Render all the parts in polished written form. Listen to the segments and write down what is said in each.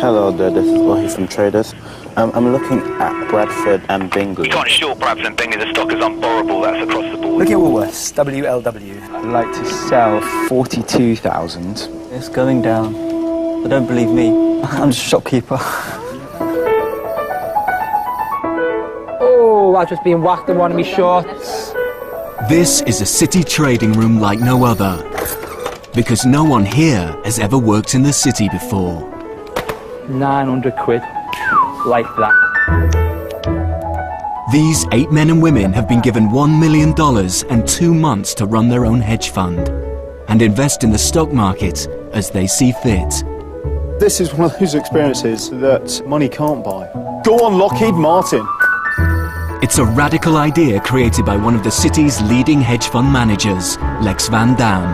Hello there, this is Wahi from Traders. I'm looking at Bradford and Bingley. You can't short Bradford and Bingley, the stock is unborrowable, that's across the board. Look at Woolworths, WLW. I'd like to sell 42,000. It's going down, but don't believe me. I'm just a shopkeeper. Oh, I've just been whacked in one of my shorts. This is a city trading room like no other, because no one here has ever worked in the city before. 900 quid, like that. These 8 men and women have been given $1 million and 2 months to run their own hedge fund and invest in the stock market as they see fit. This is one of those experiences that money can't buy. Go on, Lockheed Martin. It's a radical idea created by one of the city's leading hedge fund managers, Lex Van Dam.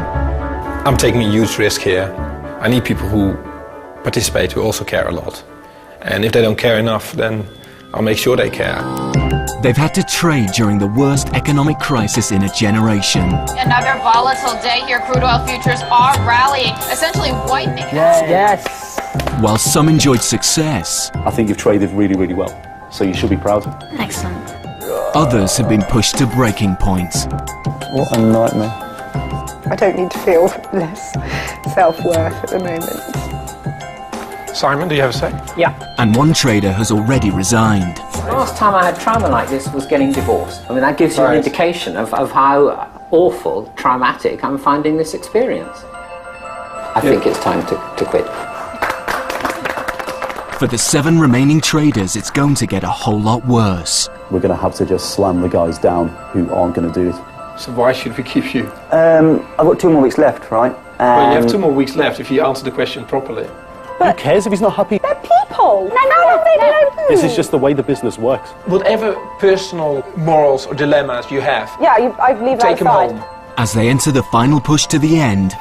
I'm taking a huge risk here. I need people who participate, who also care a lot. And if they don't care enough, then I'll make sure they care. They've had to trade during the worst economic crisis in a generation. Another volatile day here. Crude oil futures are rallying, essentially wiping out. Yes. While some enjoyed success, I think you've traded really, really well, so you should be proud. Excellent. others have been pushed to breaking point. What a nightmare. I don't need to feel less self-worth at the moment. Simon, do you have a say? Yeah. And one trader has already resigned. Last time I had trauma like this was getting divorced. I mean, that gives you an indication of how awful, traumatic I'm finding this experience. I think it's time to quit. For the 7 remaining traders, it's going to get a whole lot worse. We're going to have to just slam the guys down who aren't going to do it. So why should we keep you? I've got 2 more weeks left, right? Well, you have 2 more weeks left if you answer the question properly. Who cares if he's not happy? They're people! No. This is just the way the business works. Whatever personal morals or dilemmas you have, I leave take them home. As they enter the final push to the end,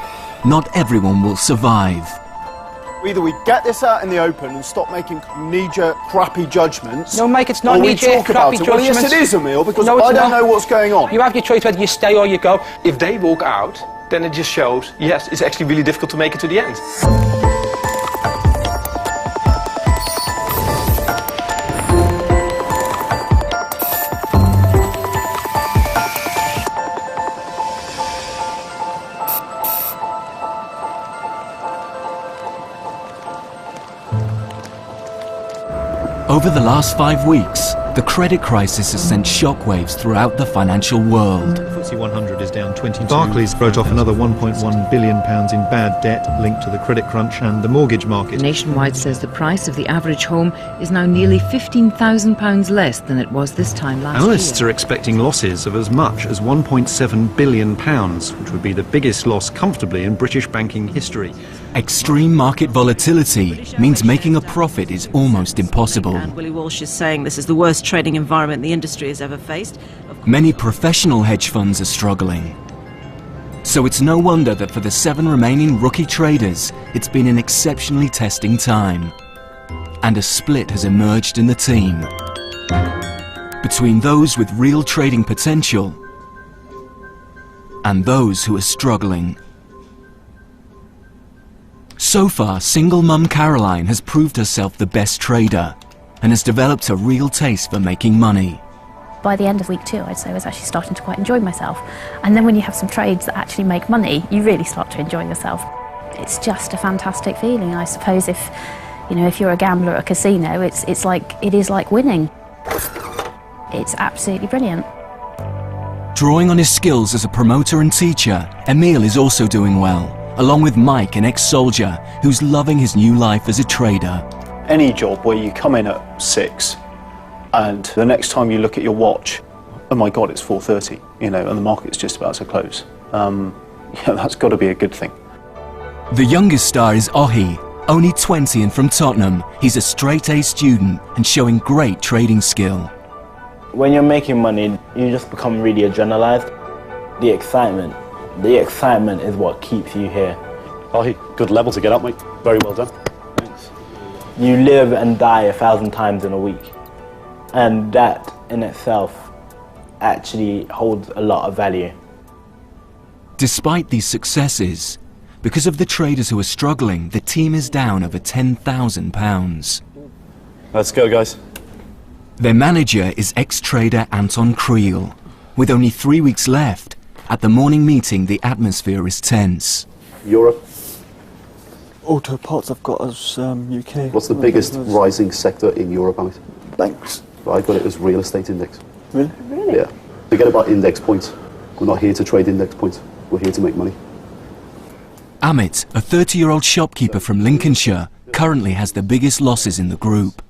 not everyone will survive. Either we get this out in the open and stop making knee-jerk, crappy judgments. No, Mike, it's not knee-jerk, crappy judgments. Well, yes, it is, Emil, because no, I don't know what's going on. You have your choice whether you stay or you go. If they walk out, then it just shows, yes, it's actually really difficult to make it to the end. Over the last 5 weeks, the credit crisis has sent shockwaves throughout the financial world. FTSE 100 is down 22. Barclays wrote off another £1.1 billion in bad debt linked to the credit crunch and the mortgage market. Nationwide says the price of the average home is now nearly £15,000 less than it was this time last year. Analysts are expecting losses of as much as £1.7 billion, which would be the biggest loss comfortably in British banking history. Extreme market volatility means making a profit is almost impossible. And Willie Walsh is saying this is the worst trading environment the industry has ever faced. Many professional hedge funds are struggling. So it's no wonder that for the 7 remaining rookie traders, it's been an exceptionally testing time. And a split has emerged in the team between those with real trading potential and those who are struggling. So far, single mum Caroline has proved herself the best trader and has developed a real taste for making money. By the end of week 2, I'd say I was actually starting to quite enjoy myself. And then when you have some trades that actually make money, you really start to enjoy yourself. It's just a fantastic feeling. I suppose if you're a gambler at a casino, it is like winning. It's absolutely brilliant. Drawing on his skills as a promoter and teacher, Emil is also doing well, along with Mike, an ex-soldier who's loving his new life as a trader. Any job where you come in at 6 and the next time you look at your watch, oh my God, it's 4:30, and the market's just about to close. That's got to be a good thing. The youngest star is Ohi, only 20 and from Tottenham. He's a straight-A student and showing great trading skill. When you're making money, you just become really adrenalized. The excitement is what keeps you here. Ohi, good level to get up, mate. Very well done. Thanks. You live and die 1,000 times in a week. And that in itself actually holds a lot of value. Despite these successes, Because of the traders who are struggling, the team is down over £10,000. Let's go, guys. Their manager is ex-trader Anton Creel. With only 3 weeks left, at the morning meeting the atmosphere is tense. Europe. Auto parts I've got as UK. What's the biggest rising sector in Europe, Amit? Banks. I got it as real estate index. Really? Really? Yeah. Forget about index points. We're not here to trade index points. We're here to make money. Amit, a 30-year-old shopkeeper from Lincolnshire, currently has the biggest losses in the group.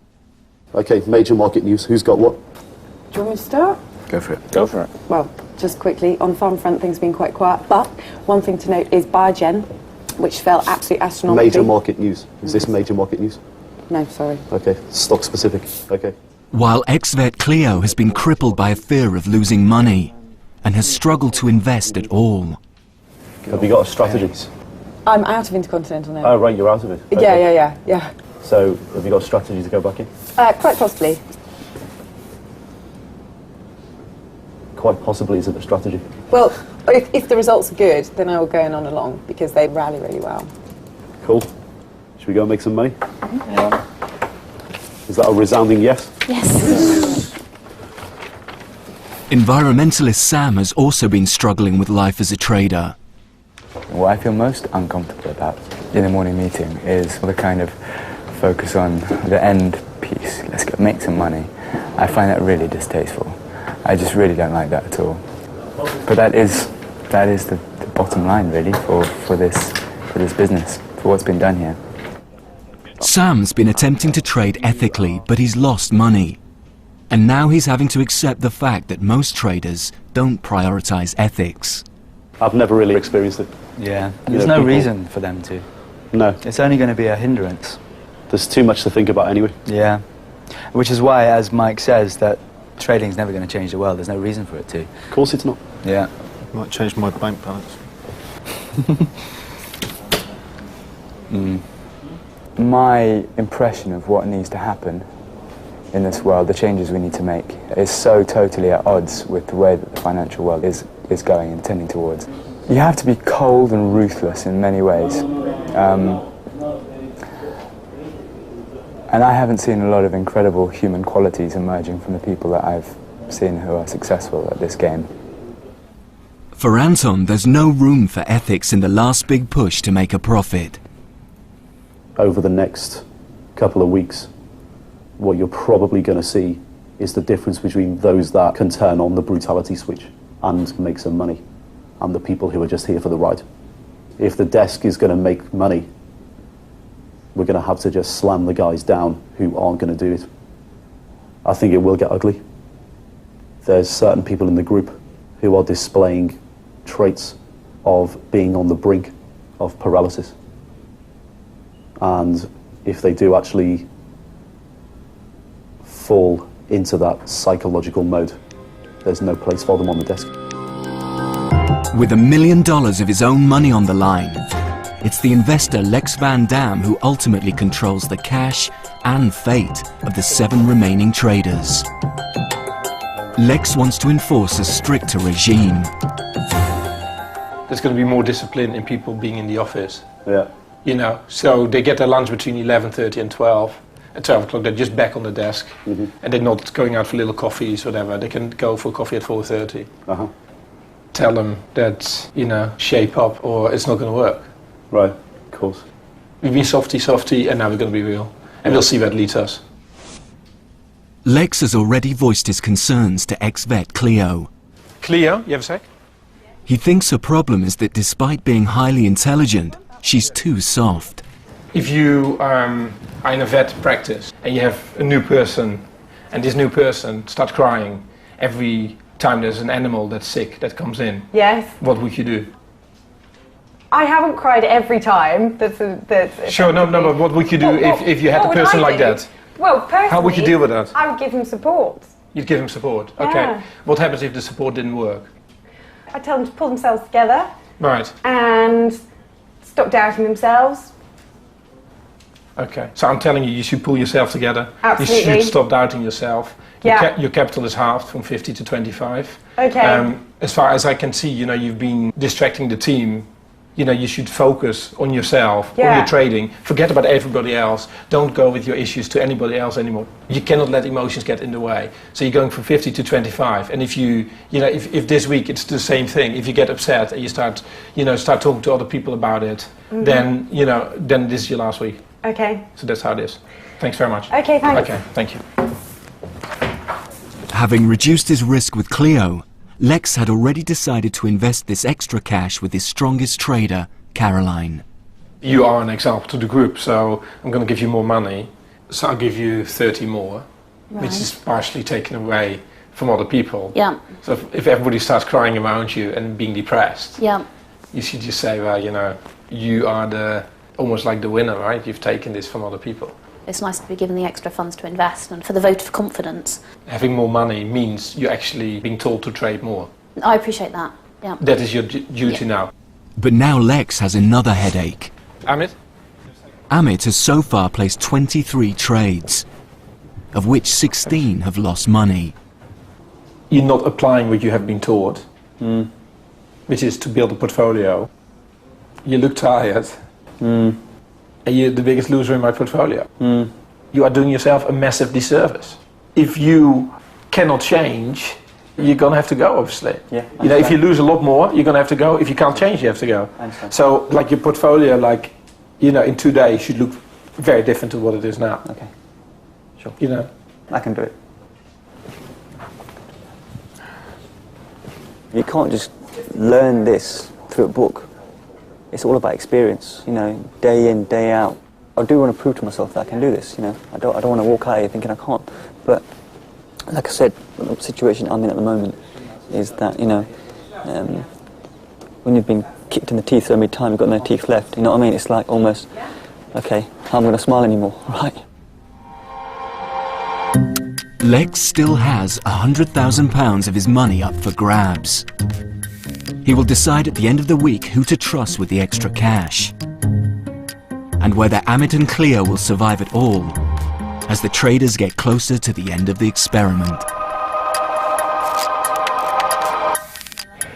Okay, major market news. Who's got what? Do you want me to start? Go for it. Go for it. Well, just quickly, on the farm front, things have been quite quiet, but one thing to note is Biogen, which fell absolutely astronomically. Major market news. Is this major market news? No, sorry. Okay, stock specific. Okay. While ex-vet Cleo has been crippled by a fear of losing money and has struggled to invest at all. Have you got a strategy? I'm out of Intercontinental now. Oh, right, you're out of it. Okay. Yeah. So, have you got a strategy to go back in? Quite possibly. Quite possibly isn't a strategy. Well, if the results are good, then I will go in on along, because they rally really well. Cool. Should we go and make some money? Yeah. Is that a resounding yes? Yes. Environmentalist Sam has also been struggling with life as a trader. What I feel most uncomfortable about in the morning meeting is the kind of focus on the end piece. Let's go make some money. I find that really distasteful. I just really don't like that at all. But that is the bottom line, really, for this business, for what's been done here. Sam's been attempting to trade ethically, but he's lost money. And now he's having to accept the fact that most traders don't prioritise ethics. I've never really experienced it. Yeah, there's no reason for them to. No. It's only going to be a hindrance. There's too much to think about anyway. Yeah. Which is why, as Mike says, that trading's never going to change the world. There's no reason for it to. Of course it's not. Yeah. Might change my bank balance. My impression of what needs to happen in this world, the changes we need to make, is so totally at odds with the way that the financial world is going and tending towards. You have to be cold and ruthless in many ways. And I haven't seen a lot of incredible human qualities emerging from the people that I've seen who are successful at this game. For Anton, there's no room for ethics in the last big push to make a profit. Over the next couple of weeks, what you're probably going to see is the difference between those that can turn on the brutality switch and make some money, and the people who are just here for the ride. If the desk is going to make money, we're going to have to just slam the guys down who aren't going to do it. I think it will get ugly. There's certain people in the group who are displaying traits of being on the brink of paralysis. And if they do actually fall into that psychological mode, there's no place for them on the desk. With $1 million of his own money on the line, it's the investor Lex Van Dam who ultimately controls the cash and fate of the 7 remaining traders. Lex wants to enforce a stricter regime. There's going to be more discipline in people being in the office. Yeah. You know, so they get their lunch between 11:30 and 12. At 12 o'clock, they're just back on the desk, and they're not going out for little coffees, whatever. They can go for coffee at 4:30. Tell them that, you know, shape up, or it's not going to work. Right, of course. We've been softy, and now we're going to be real, and we'll see where it leads us. Lex has already voiced his concerns to ex-vet Cleo. Cleo, you have a sec? He thinks her problem is that despite being highly intelligent, she's too soft. If you are in a vet practice and you have a new person, and this new person starts crying every time there's an animal that's sick that comes in, Yes. what would you do? I haven't cried every time. Sure, no, but what would you do if you had a person like that? Well, personally, how would you deal with that? I would give him support. You'd give him support? Yeah. Okay. What happens if the support didn't work? I tell them to pull themselves together. Right. And stop doubting themselves. Okay. So I'm telling you, you should pull yourself together. Absolutely. You should stop doubting yourself. Yeah. Your capital is halved from 50 to 25. Okay. As far as I can see, you know, you've been distracting the team you know, you should focus on yourself, on Yeah. your trading. Forget about everybody else. Don't go with your issues to anybody else anymore. You cannot let emotions get in the way. So you're going from 50 to 25. And if if this week it's the same thing, if you get upset and you start talking to other people about it, Mhm. then this is your last week. Okay. So that's how it is. Thanks very much. Okay, thanks. Okay, thank you. Having reduced his risk with Clio, Lex had already decided to invest this extra cash with his strongest trader, Caroline. You are an example to the group, so I'm going to give you more money. So I'll give you 30 more, which Right. is partially taken away from other people. Yeah. So if everybody starts crying around you and being depressed, Yeah. you should just say, well, you are almost like the winner, right? You've taken this from other people. It's nice to be given the extra funds to invest and for the vote of confidence. Having more money means you're actually being told to trade more. I appreciate that. Yeah. That is your duty now. But now Lex has another headache. Amit? Amit has so far placed 23 trades, of which 16 have lost money. You're not applying what you have been taught, which is to build a portfolio. You look tired. And you're the biggest loser in my portfolio. You are doing yourself a massive disservice. If you cannot change, you're going to have to go, obviously. Yeah, if you lose a lot more, you're going to have to go. If you can't change, you have to go. So, like your portfolio, in 2 days should look very different to what it is now. Okay, sure. I can do it. You can't just learn this through a book. It's all about experience, day in, day out. I do want to prove to myself that I can do this, I don't want to walk out here thinking I can't. But, like I said, the situation I'm in at the moment is that, when you've been kicked in the teeth so many times, you've got no teeth left, you know what I mean? It's like almost, okay, how am I going to smile anymore, right? Lex still has £100,000 of his money up for grabs. He will decide at the end of the week who to trust with the extra cash, and whether Amit and Clio will survive at all as the traders get closer to the end of the experiment.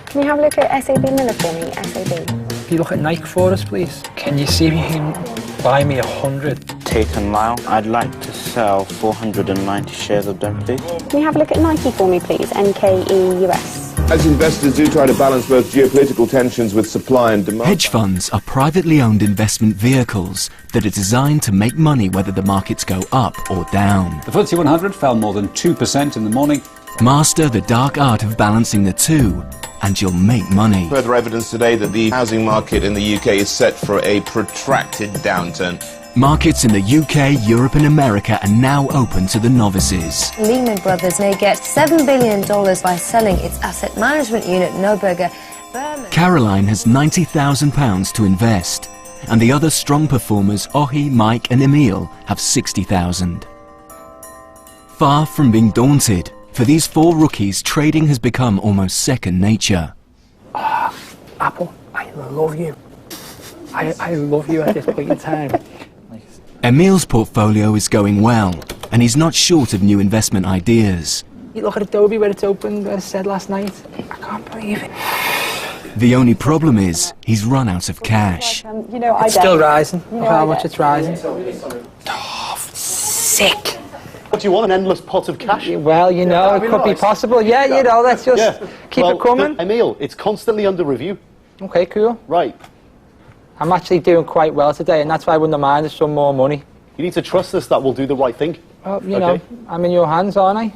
Can you have a look at SAB Miller for me, SAB? Can you look at Nike for us, please? Can you see if you can buy me 100? Tate and Lyle, I'd like to sell 490 shares of them, please. Can you have a look at Nike for me, please? NKE US. As investors do try to balance both geopolitical tensions with supply and demand. Hedge funds are privately owned investment vehicles that are designed to make money whether the markets go up or down. The FTSE 100 fell more than 2% in the morning. Master the dark art of balancing the two, and you'll make money. Further evidence today that the housing market in the UK is set for a protracted downturn. Markets in the UK, Europe and America are now open to the novices. Lehman Brothers may get $7 billion by selling its asset management unit, Neuberger Berman. Caroline has £90,000 to invest, and the other strong performers, Ohi, Mike and Emil, have £60,000. Far from being daunted, for these four rookies, trading has become almost second nature. Apple, I love you. I love you at this point in time. Emil's portfolio is going well, and he's not short of new investment ideas. You look at Adobe where it's opened, as I said last night. I can't believe it. The only problem is, he's run out of cash. It's still rising. Look how much it's rising. Sick. What do you want, an endless pot of cash? Well, it could be possible. Yeah, let's just keep it coming. Emil, it's constantly under review. Okay, cool. Right. I'm actually doing quite well today, and that's why I wouldn't mind there's some more money. You need to trust us that we'll do the right thing. Well, you know, I'm in your hands, aren't I?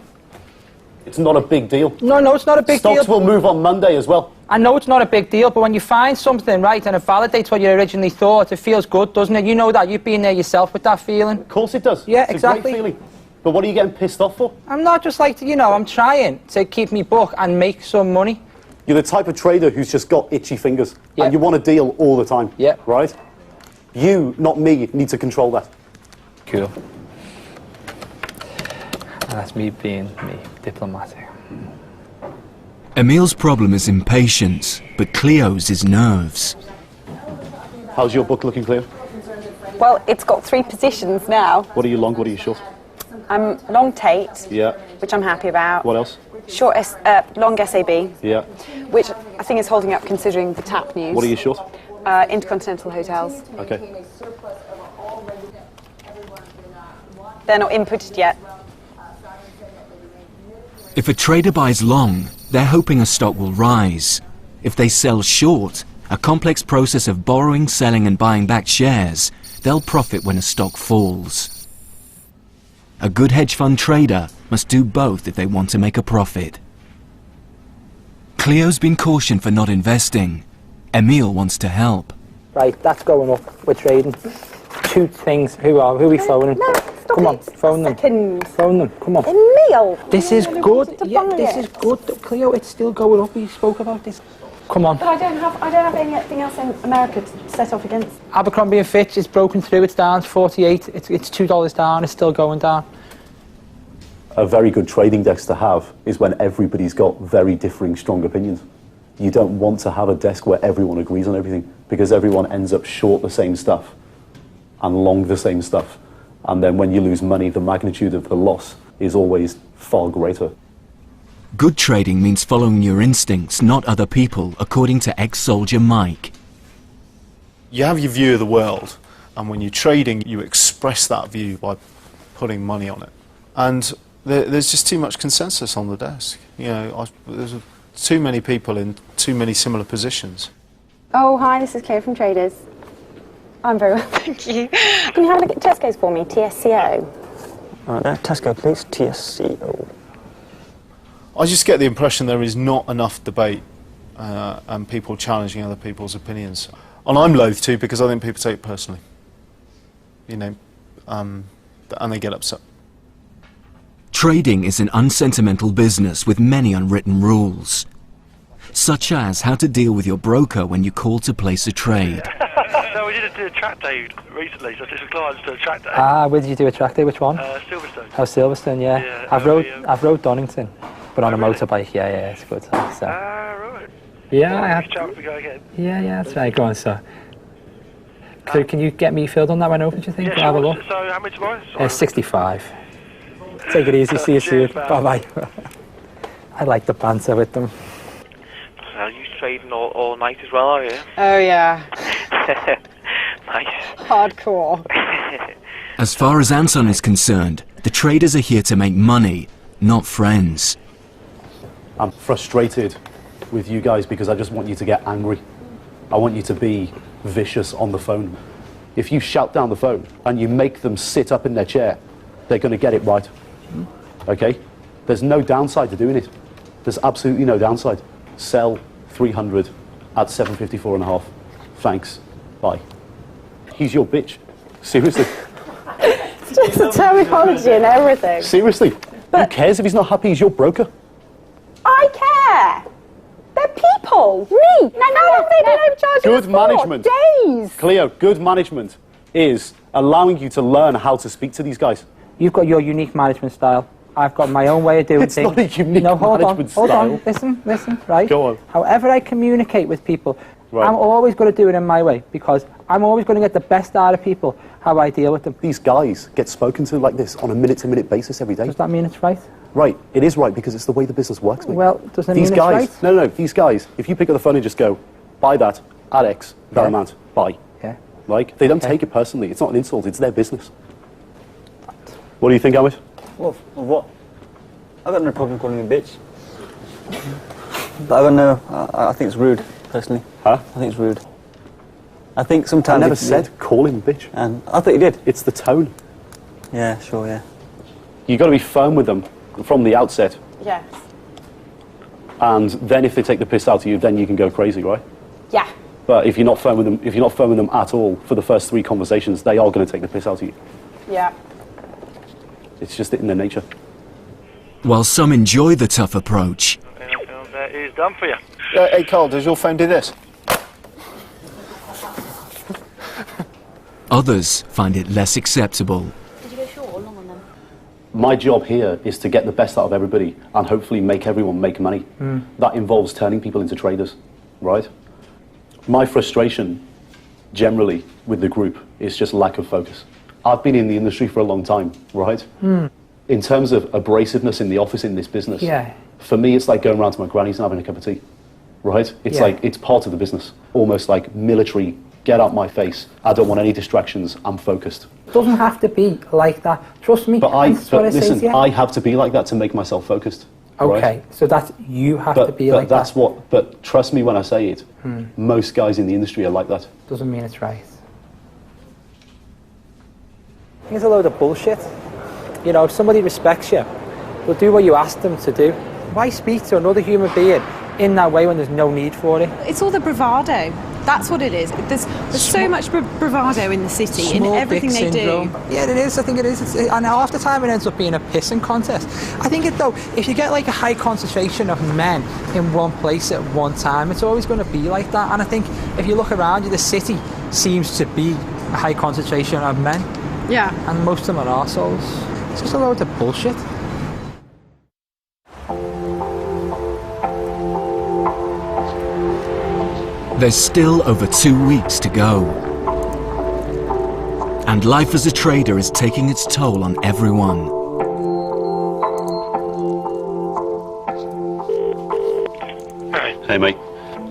It's not a big deal. No, it's not a big deal. Stocks will move on Monday as well. I know it's not a big deal, but when you find something, right, and it validates what you originally thought, it feels good, doesn't it? You know that. You've been there yourself with that feeling. Of course it does. Yeah, it's exactly. A great feeling. But what are you getting pissed off for? I'm not just like, I'm trying to keep me book and make some money. You're the type of trader who's just got itchy fingers. Yeah. And you want a deal all the time. Yeah. Right? You, not me, need to control that. Cool. And that's me being diplomatic. Emil's problem is impatience, but Clio's is nerves. How's your book looking, Cleo? Well, it's got 3 positions now. What are you long, what are you short? I'm long Tate, Yeah. which I'm happy about. What else? Long SAB, Yeah. which I think is holding up considering the TAP news. What are you short? Intercontinental Hotels. Okay. They're not inputted yet. If a trader buys long, they're hoping a stock will rise. If they sell short, a complex process of borrowing, selling and buying back shares, they'll profit when a stock falls. A good hedge fund trader must do both if they want to make a profit. Cleo's been cautioned for not investing. Emil wants to help. Right, that's going up. We're trading. Two things. Who are we phoning? No, come on, phone them. Phone them. Come on. Emil! This is good. Yeah, this is good. Cleo, it's still going up. We spoke about this. Come on. But I don't have anything else in America to set off against. Abercrombie and Fitch is broken through. It's down to 48. It's $2 down. It's still going down. A very good trading desk to have is when everybody's got very differing strong opinions. You don't want to have a desk where everyone agrees on everything, because everyone ends up short the same stuff and long the same stuff. And then when you lose money, the magnitude of the loss is always far greater. Good trading means following your instincts, not other people, according to ex-soldier Mike. You have your view of the world, and when you're trading, you express that view by putting money on it. And there's just too much consensus on the desk. You know, there's too many people in too many similar positions. Oh, hi, this is Cleo from Traders. I'm very well, thank you. Can you have a look at Tesco's for me, TSCO? Tesco, please, TSCO. I just get the impression there is not enough debate and people challenging other people's opinions. And I'm loath to, because I think people take it personally. You know, and they get upset. Trading is an unsentimental business with many unwritten rules, such as how to deal with your broker when you call to place a trade. No, we did a track day recently, so I did some clients to a track day. Ah, where did you do a track day? Which one? Silverstone. Oh, Silverstone, yeah. I've rode Donington, but on a motorbike. Yeah, it's good. So. Right. Yeah, I have. Chance to go again. Yeah, that's right. Go on, sir. Can you get me filled on that one open, do you think? Yeah, sure. Have a look. So, how much tomorrow? 65. Take it easy. See you soon. Bye-bye. I like the banter with them. So, you trading all night as well, are you? Oh, yeah. Nice. Hardcore. As far as Anton is concerned, the traders are here to make money, not friends. I'm frustrated with you guys because I just want you to get angry. I want you to be vicious on the phone. If you shout down the phone and you make them sit up in their chair, they're going to get it right. Okay? There's no downside to doing it. There's absolutely no downside. Sell 300 at 754.5. Thanks. Bye. He's your bitch. Seriously. It's just the terminology and everything. Seriously. Who cares if he's not happy? He's your broker. I care. They're people. No, they've been overcharging Good us management. for days. Cleo, good management is allowing you to learn how to speak to these guys. You've got your unique management style. I've got my own way of doing It's things. not a unique hold management on, style. Hold on, listen, right? Go on. However I communicate with people, Right. I'm always going to do it in my way, because I'm always going to get the best out of people, how I deal with them. These guys get spoken to like this on a minute-to-minute basis every day. Does that mean it's right? Right, it is right because it's the way the business works, mate. Well, doesn't it These mean guys, it's right? No, these guys, if you pick up the phone and just go, buy that, at X, that amount, buy. Yeah. Like, they don't take it personally. It's not an insult, it's their business. What do you think, Amit? Well, what? I've got no problem calling him a bitch. But I don't know, I think it's rude, personally. Huh? I think it's rude. I think sometimes... I never said call him a bitch. And I thought you did. It's the tone. Yeah, sure, yeah. You've got to be firm with them from the outset. Yes. And then if they take the piss out of you, then you can go crazy, right? Yeah. But if you're not firm with them, at all for the first 3 conversations, they are going to take the piss out of you. Yeah. It's just in their nature. While some enjoy the tough approach, That is done for you. Hey, Carl, does your phone do this? others find it less acceptable. Did you go short or long on them? My job here is to get the best out of everybody and hopefully make everyone make money. That involves turning people into traders, right? My frustration generally with the group is just lack of focus. I've been in the industry for a long time, right? In terms of abrasiveness in the office in this business, Yeah. for me it's like going around to my granny's and having a cup of tea. right? It's Yeah. like, it's part of the business. Almost like military, get out my face. I don't want any distractions, I'm focused. It doesn't have to be like that. Trust me. But listen, I have to be like that to make myself focused. Okay, right? so that's, you have to be like that's that. But trust me when I say it, most guys in the industry are like that. Doesn't mean it's right. It's a load of bullshit. You know, if somebody respects you, they'll do what you ask them to do. Why speak to another human being in that way when there's no need for it? It's all the bravado. That's what it is. There's so much bravado in the city, in everything they do. Yeah, it is. I think it is. And half the time it ends up being a pissing contest. I think though, if you get like a high concentration of men in one place at one time, it's always going to be like that. And I think if you look around you, the city seems to be a high concentration of men. Yeah. And most of them are arseholes. It's just a load of bullshit. There's still over 2 weeks to go. And life as a trader is taking its toll on everyone. Hi. Hey, mate.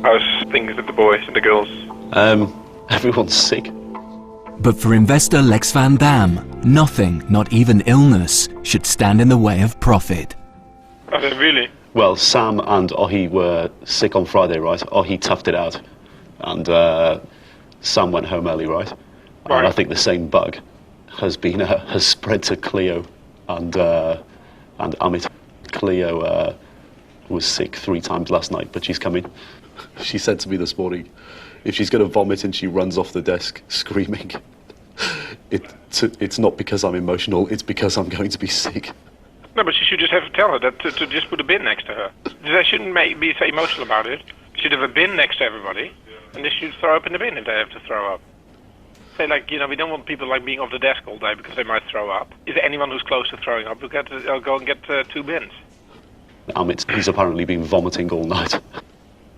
How's things with the boys and the girls? Everyone's sick. But for investor Lex Van Dam, nothing, not even illness, should stand in the way of profit. Are they really? Well, Sam and Ohi were sick on Friday, right? Ohi toughed it out. And Sam went home early, right? And I think the same bug has spread to Cleo and Amit. Cleo was sick 3 times last night, but she's coming. She said to me this morning, if she's going to vomit and she runs off the desk screaming, it's not because I'm emotional, it's because I'm going to be sick. No, but she should just have to tell her that to just put a bin next to her. They shouldn't be so emotional about it. She should have a bin next to everybody, and they should throw up in the bin if they have to throw up. Say, like, you know, we don't want people like being off the desk all day because they might throw up. Is there anyone who's close to throwing up? We'll go and get 2 bins. He's apparently been vomiting all night.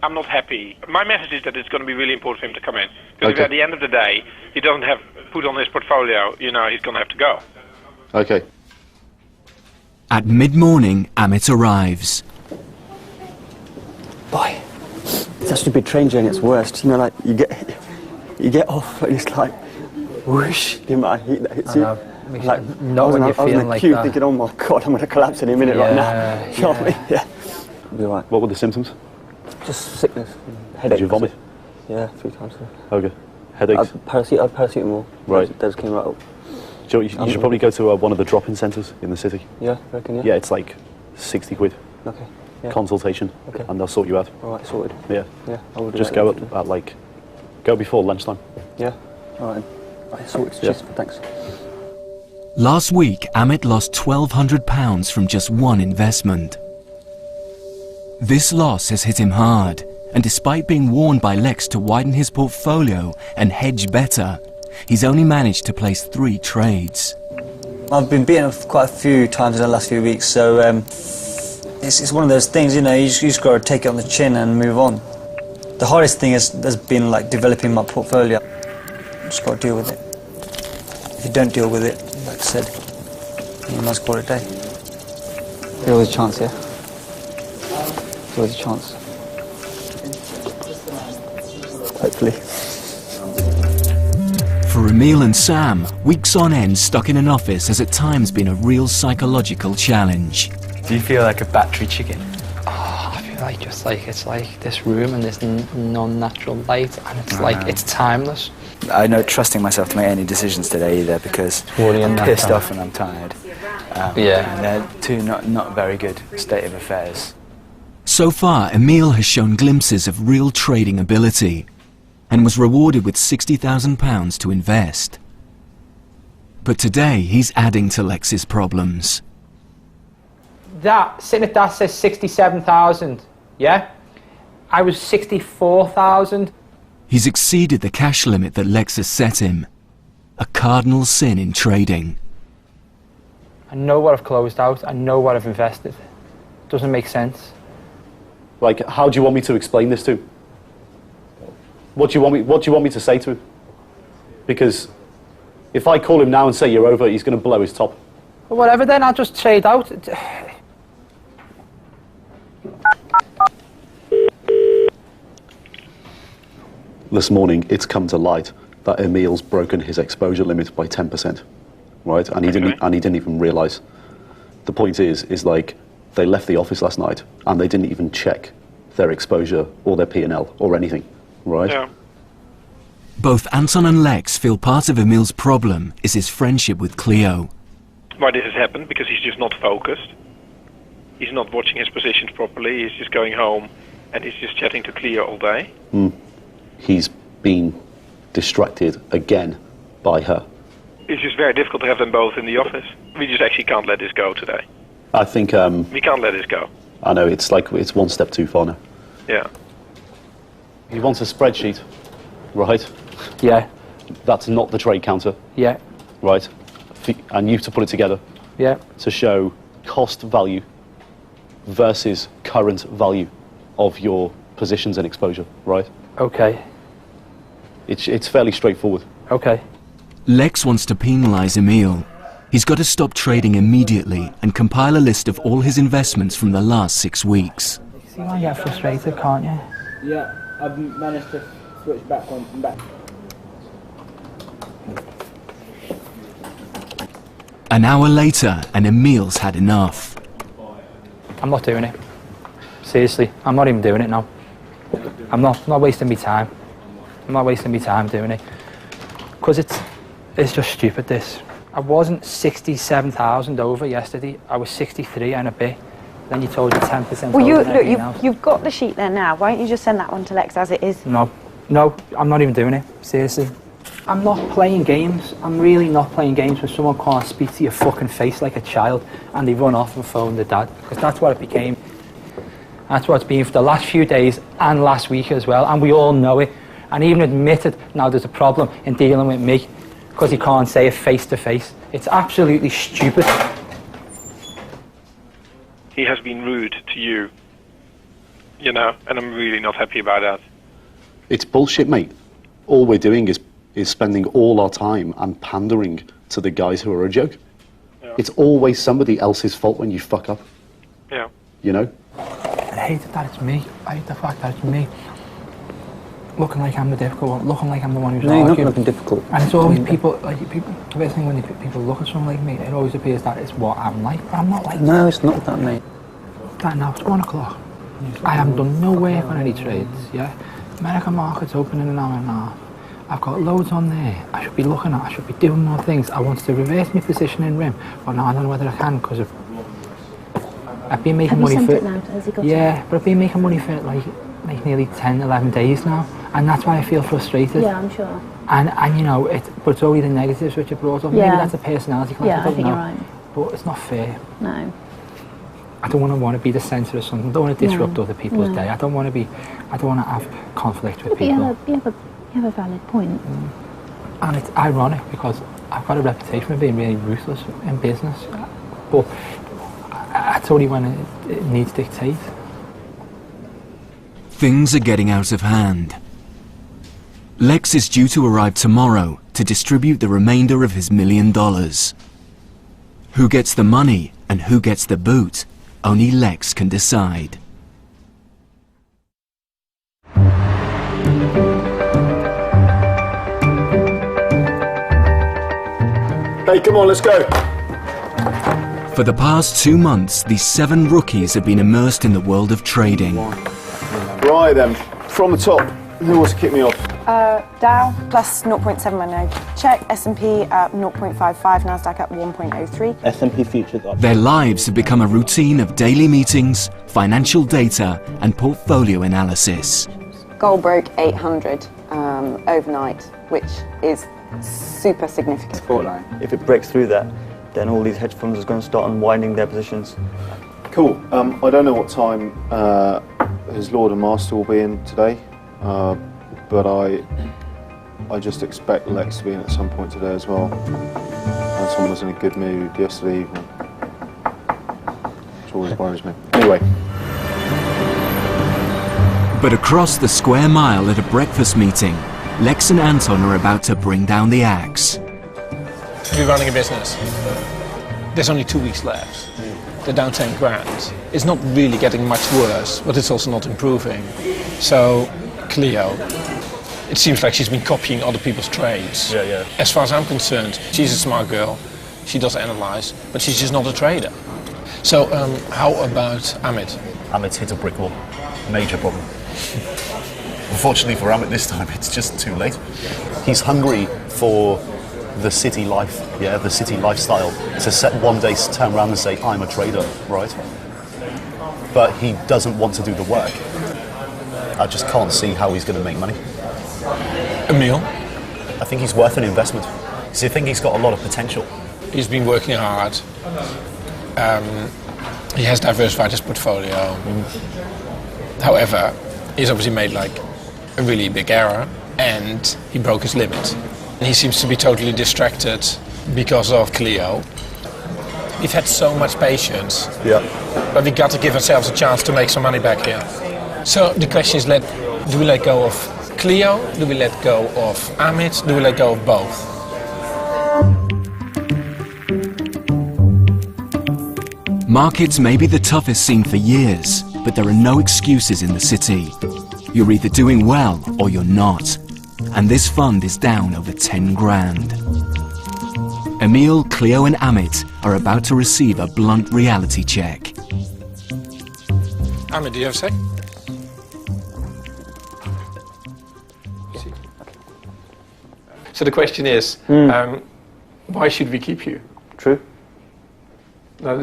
I'm not happy. My message is that it's going to be really important for him to come in. Because if at the end of the day he doesn't have put on his portfolio, you know, he's going to have to go. Okay. At mid-morning, Amit arrives. Boy, it's a stupid train journey, it's worst. You know, like, you get off and it's like, whoosh, the amount of heat that hits you. Like, I was in a queue thinking, oh my God, I'm going to collapse any minute right now. You know what I mean? Yeah. It'll be right. What were the symptoms? Just sickness, headache. Did you vomit? Yeah, 3 times. Okay. Headaches? Paracetamol. Right. Those came right up. You should probably go to one of the drop-in centres in the city. Yeah, I reckon, yeah? Yeah, it's like 60 quid. Okay. Yeah. Consultation. Okay. And they'll sort you out. All right, sorted. Yeah. Yeah, I will do Just that. go at like, go before lunchtime. Yeah. All right. Right, sorted. Yeah. Cheers. Thanks. Last week, Amit lost £1,200 from just one investment. This loss has hit him hard, and despite being warned by Lex to widen his portfolio and hedge better, he's only managed to place 3 trades. I've been beaten quite a few times in the last few weeks, so it's one of those things, you know, you just got to take it on the chin and move on. The hardest thing has been like developing my portfolio. Just got to deal with it. If you don't deal with it, like I said, you must call it a day. There's always a chance, yeah? There's always a chance. Hopefully. For Emil and Sam, weeks on end stuck in an office has at times been a real psychological challenge. Do you feel like a battery chicken? Oh, I feel like it's like this room and this non-natural light, and it's like it's timeless. I know trusting myself to make any decisions today either because I'm pissed off and I'm tired. Yeah. And they're 2 not very good state of affairs. So far, Emil has shown glimpses of real trading ability and was rewarded with £60,000 to invest. But today, he's adding to Lex's problems. That, sitting at that says 67,000, yeah? I was 64,000. He's exceeded the cash limit that Lex has set him. A cardinal sin in trading. I know what I've closed out, I know what I've invested. Doesn't make sense. Like, how do you want me to explain this to him? What do you want me to say to him? Because if I call him now and say you're over, he's going to blow his top. Well, whatever then, I'll just trade out. this morning it's come to light that Emil's broken his exposure limit by 10%, right? And he didn't even realise. The point is like they left the office last night and they didn't even check their exposure or their P&L or anything, right? Yeah. Both Anton and Lex feel part of Emil's problem is his friendship with Cleo. Why this has happened? Because he's just not focused. He's not watching his positions properly. He's just going home and he's just chatting to Cleo all day. He's been distracted again by her. It's just very difficult to have them both in the office. We just actually can't let this go today. I think... we can't let this go. I know, it's like it's one step too far now. Yeah. He wants a spreadsheet, right? Yeah. That's not the trade counter. Yeah. Right? And you have to put it together. Yeah. To show cost value versus current value of your positions and exposure, right? Okay. It's fairly straightforward. Okay. Lex wants to penalise Emil. He's got to stop trading immediately and compile a list of all his investments from the last 6 weeks. See why you get frustrated, can't you? Yeah, I've managed to switch back on and back. An hour later, and Emil's had enough. I'm not doing it. Seriously, I'm not even doing it now. I'm not wasting my time. I'm not wasting my time doing it. Because it's just stupid, this. I wasn't 67,000 over yesterday. I was 63 and a bit. Then you told me 10% well, over. You've got the sheet there now. Why don't you just send that one to Lex as it is? No, I'm not even doing it. Seriously. I'm not playing games. I'm really not playing games when someone can't speak to your fucking face like a child and they run off and phone their dad. Because that's what it became. That's what it's been for the last few days and last week as well. And we all know it. And even admitted now there's a problem in dealing with me because he can't say it face to face. It's absolutely stupid. He has been rude to you, you know, and I'm really not happy about that. It's bullshit, mate. All we're doing is spending all our time and pandering to the guys who are a joke. Yeah. It's always somebody else's fault when you fuck up. Yeah. You know? I hate that it's me. I hate the fact that it's me. Looking like I'm the difficult one, looking like I'm the one who's arguing. No, you're not looking difficult. And it's always people, like people, the best thing when people look at someone like me, it always appears that it's what I'm like, but I'm not like No, it's not that, mate. That now, it's 1 o'clock. I haven't done no work on any trades, yeah? American market's open in an hour and a half. I've got loads on there. I should be looking at, I should be doing more things. I wanted to reverse my position in RIM, but now I don't know whether I can because of... I've been making money for... Yeah, but I've been making money for like nearly 10, 11 days now. And that's why I feel frustrated. Yeah, I'm sure. And you know, but it's only the negatives which are brought up. Yeah. Maybe that's a personality clash. Yeah, I think you're right. But it's not fair. No. I don't want to be the centre of something. I don't want to disrupt other people's day. I don't want to have conflict with people. You have a valid point. And it's ironic because I've got a reputation of being really ruthless in business. But that's only when it needs dictate. Things are getting out of hand. Lex is due to arrive tomorrow to distribute the remainder of his $1 million. Who gets the money and who gets the boot, only Lex can decide. Hey, come on, let's go. For the past 2 months, these 7 rookies have been immersed in the world of trading. Right then, from the top, who wants to kick me off? Dow plus 0.7 my node. Check. S&P at 0.55, Nasdaq at 1.03. S&P futures up. Their lives have become a routine of daily meetings, financial data, and portfolio analysis. Gold broke 800 overnight, which is super significant. If it breaks through that, then all these hedge funds are going to start unwinding their positions. Cool. I don't know what time his Lord and Master will be in today, but I just expect Lex to be in at some point today as well. And someone was in a good mood yesterday evening, which always worries me. Anyway. But across the square mile at a breakfast meeting, Lex and Anton are about to bring down the axe. You're running a business. There's only 2 weeks left. They're down 10 grand. It's not really getting much worse, but it's also not improving. So, Cleo, it seems like she's been copying other people's trades. Yeah, yeah. As far as I'm concerned, she's a smart girl. She does analyze, but she's just not a trader. So, how about Amit? Amit's hit a brick wall. Major problem. Unfortunately for Amit this time, it's just too late. He's hungry for the city life, yeah, the city lifestyle. To set one day turn around and say, I'm a trader, right? But he doesn't want to do the work. I just can't see how he's going to make money. Emil? I think he's worth an investment. Because I think he's got a lot of potential. He's been working hard. He has diversified his portfolio. However, he's obviously made like a really big error and he broke his limit. And he seems to be totally distracted because of Clio. We've had so much patience, but we got to give ourselves a chance to make some money back here. So the question is, do we let go of Clio? Do we let go of Amit? Do we let go of both? Markets may be the toughest scene for years, but there are no excuses in the city. You're either doing well or you're not. And this fund is down over 10 grand. Emil, Clio and Amit are about to receive a blunt reality check. Amit, do you have a sec? So the question is, why should we keep you? True. No,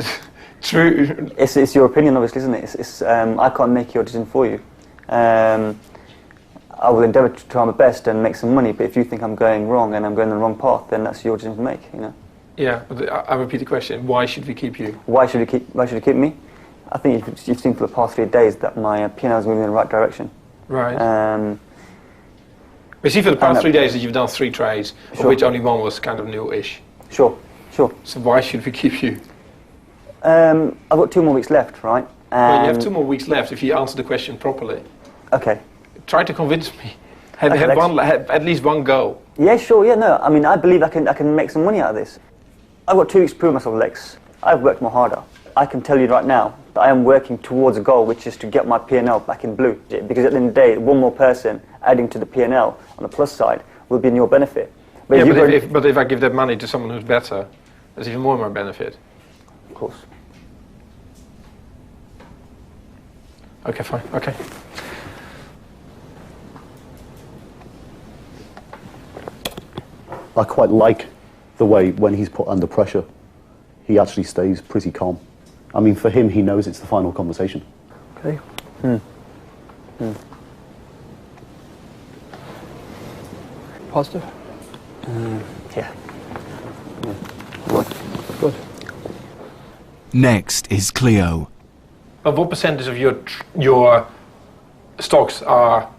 true. It's your opinion, obviously, isn't it? I can't make your decision for you. I will endeavour to try my best and make some money, but if you think I'm going wrong and I'm going the wrong path, then that's your decision to make, you know. Yeah, but I repeat the question, why should we keep you? Why should you keep me? I think you've seen for the past 3 days that my P&L is moving in the right direction. Right. We see for the past 3 days that you've done 3 trades, of which only one was kind of new-ish. Sure. So why should we keep you? I've got 2 more weeks left, right? Well, you have 2 more weeks left if you answer the question properly. Okay. Try to convince me. Have at least one go. Yeah, sure, yeah, no. I mean, I believe I can make some money out of this. I've got 2 weeks to prove myself, Lex. I've worked more harder. I can tell you right now that I am working towards a goal, which is to get my P&L back in blue. Because at the end of the day, one more person adding to the P&L on the plus side will be in your benefit. But if I give that money to someone who's better, there's even more my benefit. Of course. Okay, fine. Okay. I quite like the way when he's put under pressure, he actually stays pretty calm. I mean, for him, he knows it's the final conversation. Okay. Positive? Yeah. Good. Next is Clio. But what percentage of your stocks are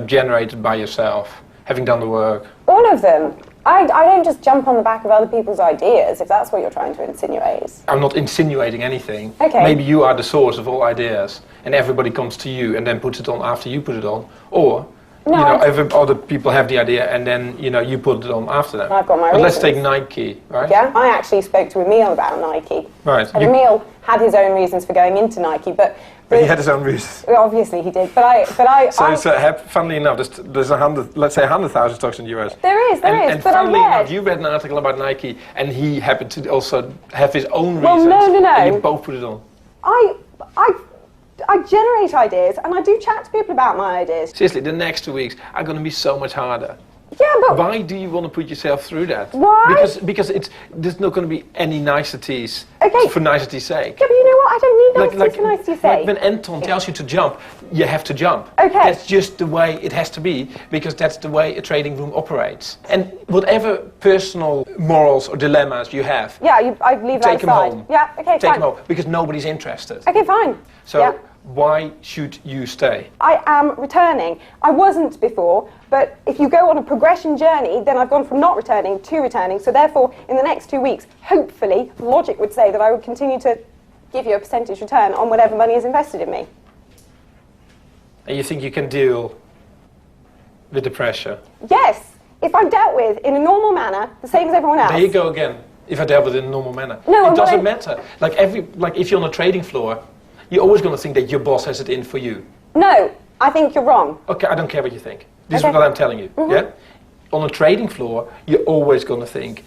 generated by yourself, having done the work? All of them. I don't just jump on the back of other people's ideas, if that's what you're trying to insinuate. I'm not insinuating anything. Okay. Maybe you are the source of all ideas, and everybody comes to you and then puts it on after you put it on. Or, other people have the idea and then, you put it on after them. I've got my But let's reasons. take Nike, right? Yeah, I actually spoke to Emil about Nike. Right. And Emil had his own reasons for going into Nike, but he had his own reasons. Obviously he did, but I. Funnily enough, there's 100,000 stocks in the US. There is. And but funnily I read. enough, you read an article about Nike, and he happened to also have his own Well, reasons. no. And you both put it on. I generate ideas, and I do chat to people about my ideas. Seriously, the next 2 weeks are going to be so much harder. Yeah, but why do you want to put yourself through that? Why? Because there's not going to be any niceties for nicety's sake. Yeah, but you know what? I don't need niceties for nicety's sake. Like when Anton tells you to jump, you have to jump. Okay. That's just the way it has to be, because that's the way a trading room operates. And whatever personal morals or dilemmas you have, Yeah, I leave that take them aside. home. Yeah, okay, Take fine. them home, because nobody's interested. Okay, fine. So Yeah. why should you stay? I am returning. I wasn't before, but if you go on a progression journey, then I've gone from not returning to returning. So therefore, in the next 2 weeks, hopefully, logic would say that I would continue to give you a percentage return on whatever money is invested in me. And you think you can deal with the pressure? Yes, if I'm dealt with in a normal manner, the same as everyone else. There you go again. If I dealt with it in a normal manner. No, it doesn't matter. Like if you're on a trading floor, you're always going to think that your boss has it in for you. No, I think you're wrong. Okay, I don't care what you think. This is what I'm telling you. Yeah. On a trading floor, you're always going to think.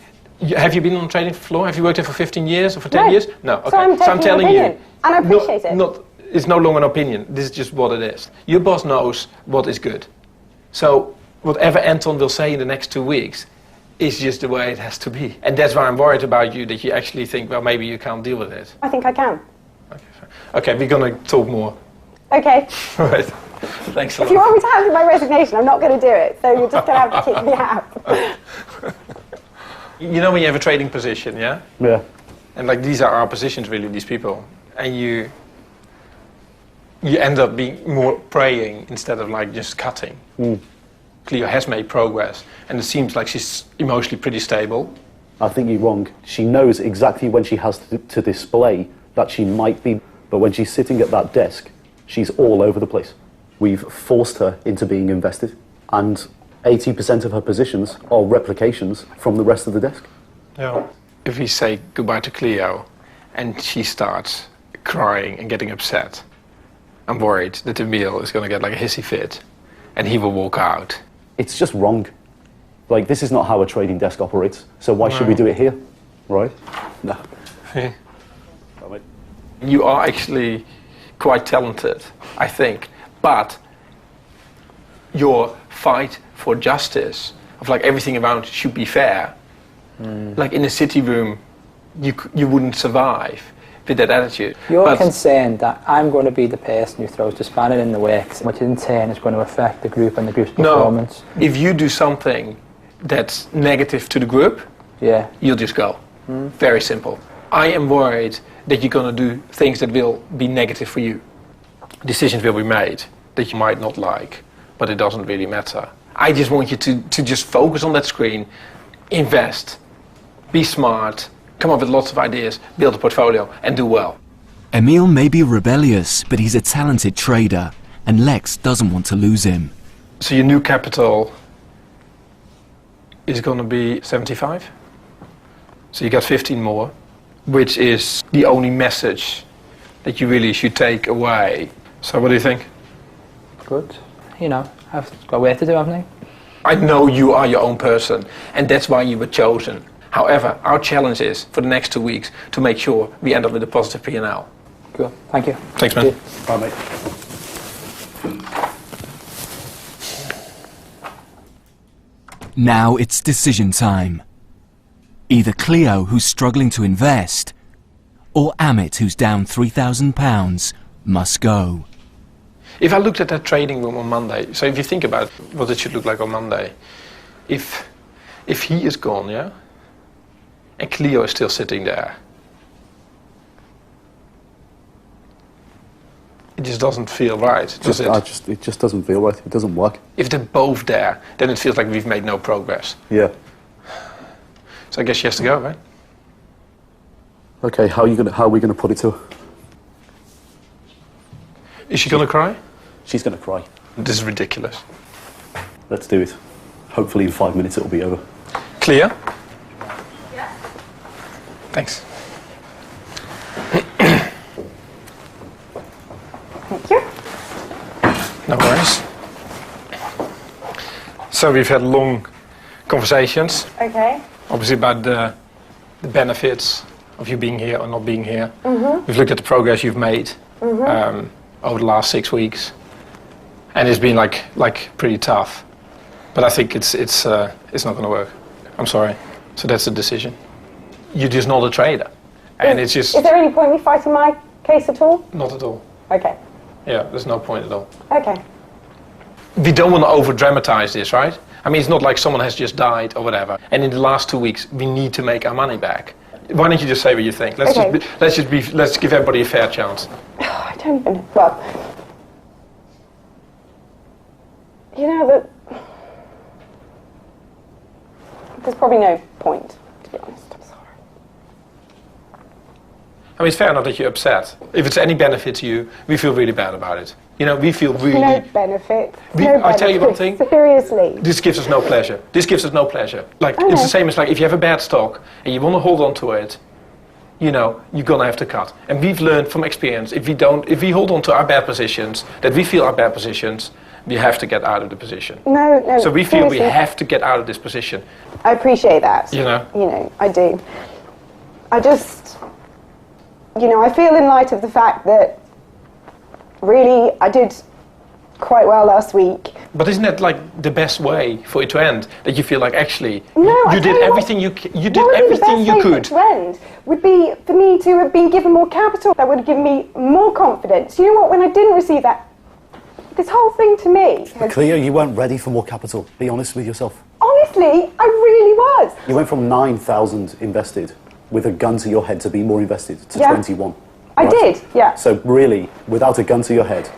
Have you been on a trading floor? Have you worked there for 15 years or for 10 years? No. Okay. So I'm telling you, and I appreciate it. It's no longer an opinion. This is just what it is. Your boss knows what is good. So whatever Anton will say in the next 2 weeks is just the way it has to be. And that's why I'm worried about you, that you actually think, well, maybe you can't deal with it. I think I can. Okay, we're going to talk more. Okay. All right. Thanks a lot. If you want me to hand in my resignation, I'm not going to do it. So you're just going to have to kick me out. You know when you have a trading position, yeah? Yeah. And like these are our positions, really, these people. And you end up being more praying instead of like just cutting. Cleo has made progress, and it seems like she's emotionally pretty stable. I think you're wrong. She knows exactly when she has to display that she might be, but when she's sitting at that desk, she's all over the place. We've forced her into being invested, and 80% of her positions are replications from the rest of the desk. Yeah. If we say goodbye to Cleo, and she starts crying and getting upset, I'm worried that Emil is going to get like a hissy fit, and he will walk out. It's just wrong. Like, this is not how a trading desk operates, so why should we do it here, right? No. You are actually quite talented, I think, but your fight for justice, of like everything around should be fair, like in a city room, you wouldn't survive with that attitude. You're concerned that I'm going to be the person who throws the spanner in the works, which in turn is going to affect the group and the group's performance. No, if you do something that's negative to the group, you'll just go. Very simple. I am worried that you're going to do things that will be negative for you. Decisions will be made that you might not like, but it doesn't really matter. I just want you to just focus on that screen, invest, be smart, come up with lots of ideas, build a portfolio, and do well. Emil may be rebellious, but he's a talented trader, and Lex doesn't want to lose him. So your new capital is going to be 75? So you got 15 more, which is the only message that you really should take away. So what do you think? Good. You know, I've got work to do, haven't I? I know you are your own person, and that's why you were chosen. However, our challenge is, for the next 2 weeks, to make sure we end up with a positive P&L. Cool. Thank you. Thanks, man. Bye, mate. Now it's decision time. Either Cleo, who's struggling to invest, or Amit, who's down £3,000, must go. If I looked at that trading room on Monday, so if you think about what it should look like on Monday, if he is gone, yeah, and Cleo is still sitting there, it just doesn't feel right, does it? It just doesn't feel right. It doesn't work. If they're both there, then it feels like we've made no progress. Yeah. So I guess she has to go, right? Okay, how are we gonna put it to her? Is she gonna cry? She's gonna cry. This is ridiculous. Let's do it. Hopefully in 5 minutes it'll be over. Cleo? Yeah. Thanks. Thank you. No worries. So we've had long conversations. Okay. Obviously about the benefits of you being here or not being here. Mhm. We've looked at the progress you've made Mhm. over the last 6 weeks, and it's been like pretty tough. But I think it's not going to work. I'm sorry. So that's the decision. You're just not a trader, and it's just Is there any point in me fighting my case at all? not at all. Okay. Yeah, there's no point at all. Okay. We don't want to over-dramatize this, right? I mean, it's not like someone has just died or whatever. And in the last 2 weeks, we need to make our money back. Why don't you just say what you think? Let's give everybody a fair chance. I don't even. Well, you know that there's probably no point, to be honest. I'm sorry. I mean, it's fair enough that you're upset. If it's any benefit to you, we feel really bad about it. You know, we feel really... No benefit. I tell you one thing. Seriously. This gives us no pleasure. This gives us no pleasure. Like, Okay. it's the same as like if you have a bad stock and you want to hold on to it, you know, you're gonna have to cut. And we've learned from experience, if we hold on to our bad positions, that we feel are bad positions, We have to get out of the position. No, no. So we feel we seriously. have to get out of this position. I appreciate that. You know? I do. I just, I feel in light of the fact that really I did quite well last week. But isn't that like the best way for it to end? That you feel like actually No, you did everything you did everything you could. To end would be for me to have been given more capital. That would have given me more confidence. You know what? When I didn't receive that, this whole thing to me. Cleo, you weren't ready for more capital. Be honest with yourself. Honestly, I really was. You went from 9,000 invested with a gun to your head to be more invested to Yeah. 21. I right? did, yeah. So really, without a gun to your head,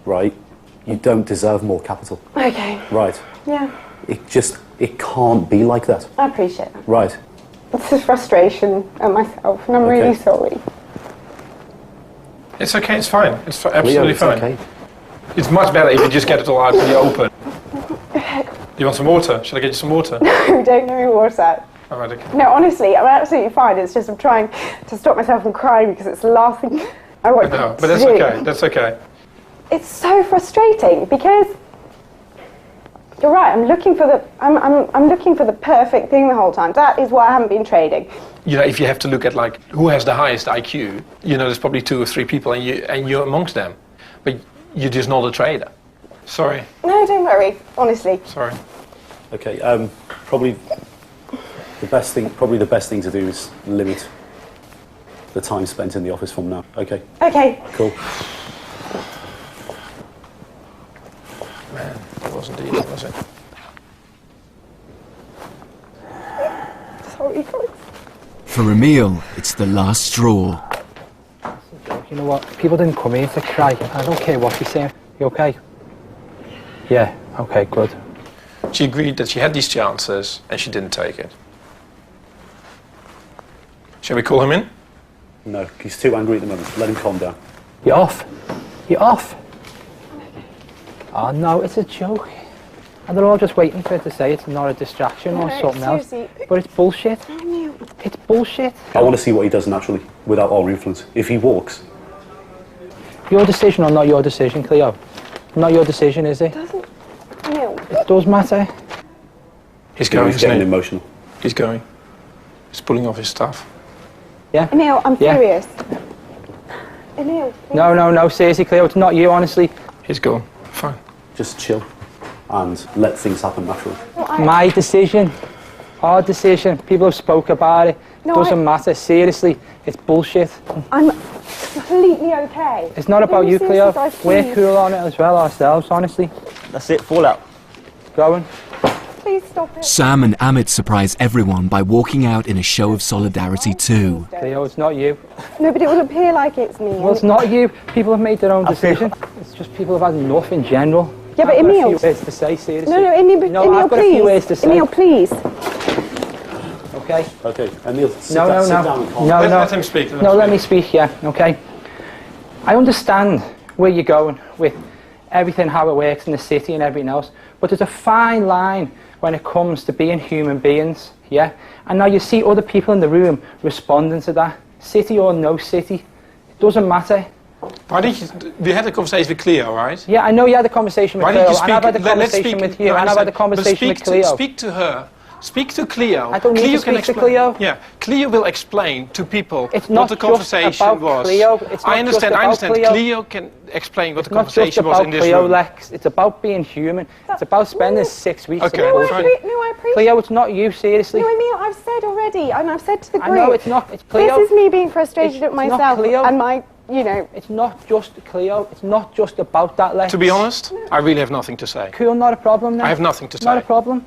right, you don't deserve more capital. Okay. Right. Yeah, It can't be like that. I appreciate that. Right. It's a frustration at myself, and I'm really sorry. It's okay, it's fine. It's absolutely it's fine. okay. It's much better if you just get it all out in the open. You want some water? Should I get you some water? No, don't know me what's that. All right, okay. No, honestly, I'm absolutely fine. It's just I'm trying to stop myself from crying because it's the last thing I want No, to but that's do. okay. That's okay. It's so frustrating because you're right. I'm looking for the perfect thing the whole time. That is why I haven't been trading. If you have to look at like who has the highest IQ, there's probably 2 or 3 people, and you're amongst them, but you're just not a trader. Sorry. No, don't worry. Honestly. Sorry. Okay. Probably the best thing to do is limit the time spent in the office from now. Okay. Okay. Cool. Man, it wasn't easy, was it? Sorry, guys. For Emil, it's the last straw. You know what? People didn't come here to cry. I don't care what you're saying. You okay? Yeah, okay, good. She agreed that she had these chances and she didn't take it. Shall we call him in? No, he's too angry at the moment. Let him calm down. You're off. You're off. Oh no, it's a joke. And they're all just waiting for it to say it's not a distraction or something else. But it's bullshit. It's bullshit. I want to see what he does naturally, without our influence. If he walks, Your decision or not your decision, Cleo? Not your decision, is it? It does matter. He's going, he's getting emotional. He's going. He's pulling off his stuff. Yeah? Emil, I'm Yeah. furious. Emil. No, seriously, Cleo, it's not you, honestly. He's gone. Fine. Just chill and let things happen naturally. My decision. Our decision. People have spoke about it. No, Doesn't matter. Seriously, it's bullshit. I'm completely okay. It's not about No, you, seriously, Cleo. guys, We're please. cool on it as well ourselves, honestly. That's it, fallout. Going. Please stop it. Sam and Amit surprise everyone by walking out in a show of solidarity too. Cleo, it's not you. No, but it will appear like it's me. Well, it's not you. People have made their own decision. It's just people have had enough in general. Yeah, but I've got a Emil. few words to say, seriously. No, Emil, No, Emil, I've got please. a few words to say. Emil, please. Okay. Okay, Emil, sit No, down and calm down. Let him speak. Let me speak, yeah, okay. I understand where you're going with everything, how it works in the city and everything else, but there's a fine line when it comes to being human beings, yeah? And now you see other people in the room responding to that, city or no city, it doesn't matter. Why did you... We had a conversation with Cleo, right? Yeah, I know you had a conversation with Why Cleo, did you speak... and I've had a let's conversation speak, with you, no, I and I've had a understand. conversation But with Cleo. speak to her. Speak to Cleo. I don't need to Cleo can speak to explain. Cleo. Yeah, Cleo will explain to people It's what not the just conversation about was. Cleo. It's not I understand. just I about understand. Cleo. Cleo can explain what the Not just conversation was about in this Cleo, room. Lex. It's about being human. It's about spending 6 weeks. Okay, in no, bullshit. I appreciate Cleo, it's not you, seriously. No, Emil, I've said already, and I've said to the I group. know it's not. It's Cleo. This is me being frustrated It's at not myself Cleo. and my, It's not just Cleo. It's not just about that, Lex. To be honest, I really have nothing to say. Cool, not a problem then. I have nothing to say. Not a problem.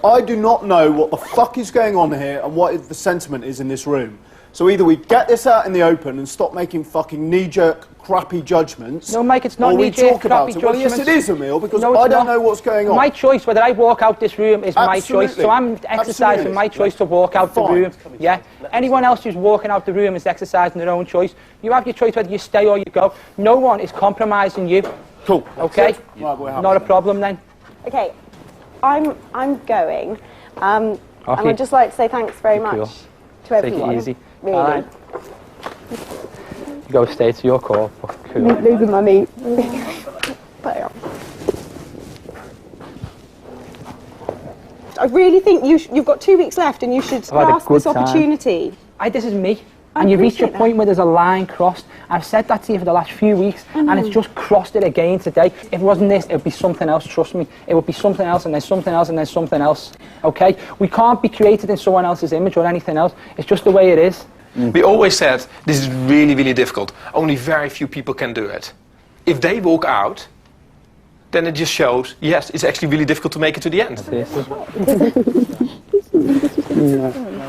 I do not know what the fuck is going on here and what the sentiment is in this room. So either we get this out in the open and stop making fucking knee-jerk, crappy judgments. No, Mike, it's not or we knee-jerk, talk about crappy it. Well, yes, it judgments. is, Emil, because No, it's I don't not. know what's going on. My choice, whether I walk out this room, is my Absolutely. choice. So I'm exercising Absolutely. my choice to walk out the Fine. room. Yeah. Anyone else who's walking out the room is exercising their own choice. You have your choice whether you stay or you go. No one is compromising you. Cool. Okay. Right, we're happy Not a then. problem then. Okay, I'm going. And Okay. I'd just like to say thanks very much Cool. to Take everyone. it easy. Really. All right. You go stay, it's your call. Cool. Lose the money. Bye. left. I really think you've got 2 weeks left and you should I've had a grasp good this time. opportunity. This is me. And you reach a point where there's a line crossed. I've said that to you for the last few weeks, and it's just crossed it again today. If it wasn't this, it would be something else, trust me. It would be something else, and then something else, and then something else. Okay? We can't be created in someone else's image or anything else. It's just the way it is. We always said, this is really, really difficult. Only very few people can do it. If they walk out, then it just shows, yes, it's actually really difficult to make it to the end.